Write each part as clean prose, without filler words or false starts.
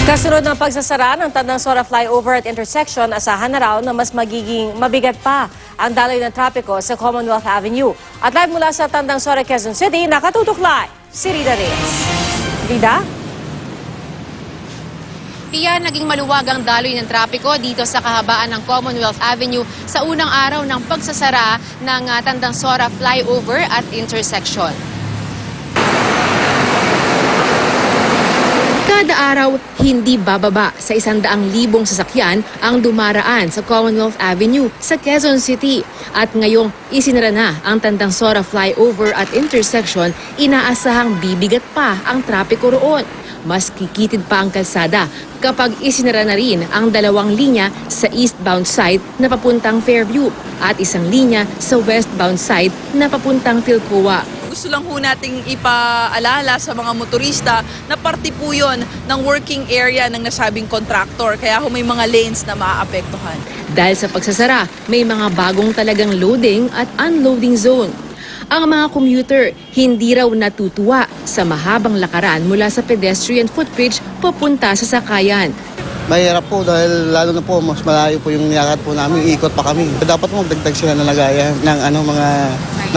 Kasunod ng pagsasara ng Tandansora flyover at intersection, asahan na raw na mas magiging mabigat pa ang daloy ng trapiko sa Commonwealth Avenue. At live mula sa Tandansora, Quezon City, nakatutok live si Rida Reyes. Rida? Pia, naging maluwag ang daloy ng trapiko dito sa kahabaan ng Commonwealth Avenue sa unang araw ng pagsasara ng Tandansora flyover at intersection. Kada araw, hindi bababa sa 100,000 sasakyan ang dumaraan sa Commonwealth Avenue sa Quezon City. At ngayong isinara na ang Tandansora flyover at intersection, inaasahang bibigat pa ang trapiko roon. Mas kikitid pa ang kalsada kapag isinara na rin ang 2 linya sa eastbound side na papuntang Fairview at 1 linya sa westbound side na papuntang Philcoa. Gusto lang ho nating ipaalala sa mga motorista na parte po yun ng working area ng nasabing contractor. Kaya ho may mga lanes na maaapektuhan. Dahil sa pagsasara, may mga bagong talagang loading at unloading zone. Ang mga commuter hindi raw natutuwa sa mahabang lakaran mula sa pedestrian footbridge papunta sa sakayan. Mahirap po dahil lalo na po mas malayo po yung nilakad po namin, ikot pa kami. Dapat po magdagdag sila na lagayan ng mga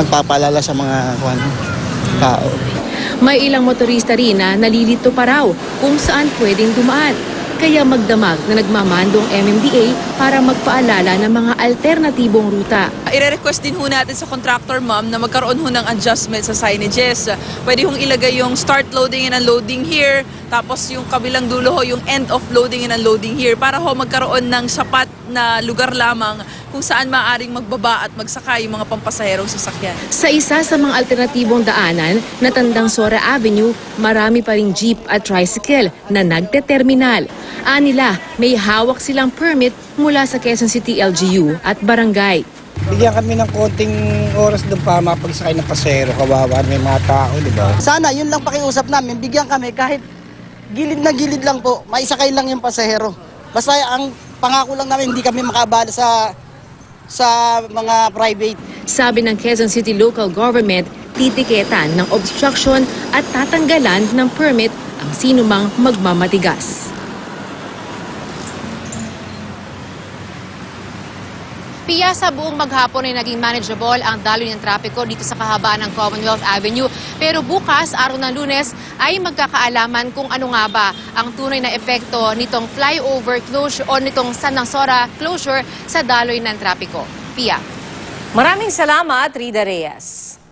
nagpapaalala sa mga tao. May ilang motorista rin na nalilito pa raw kung saan pwedeng dumaan. Kaya magdamag na nagmamando ang MMDA para magpaalala ng mga alternatibong ruta. Ire-request din ho natin sa contractor, ma'am, na magkaroon ho ng adjustment sa signages. Pwede hong ilagay yung start loading and unloading here, tapos yung kabilang dulo ho yung end of loading and unloading here para ho magkaroon ng sapat na lugar lamang kung saan maaaring magbaba at magsakay yung mga pampasaherong sasakyan. Sa isa sa mga alternatibong daanan na Tandansora Avenue, marami pa ring jeep at tricycle na nagte-terminal. Anila, may hawak silang permit mula sa Quezon City LGU at barangay. Bigyan kami ng konting oras doon para mapagsakay ng pasero, kawawa, may mga tao, di ba? Sana, yun lang pakiusap namin, bigyan kami kahit gilid na gilid lang po, maisakay lang yung pasahero. Basta ang pangako lang namin, hindi kami makabala sa mga private. Sabi ng Quezon City Local Government, titiketan ng obstruction at tatanggalan ng permit ang sinumang magmamatigas. Pia, sa buong maghapon ay naging manageable ang daloy ng trapiko dito sa kahabaan ng Commonwealth Avenue. Pero bukas, araw ng Lunes, ay magkakaalaman kung ano nga ba ang tunay na epekto nitong flyover closure o nitong Tandansora closure sa daloy ng trapiko. Pia. Maraming salamat, Rida Reyes.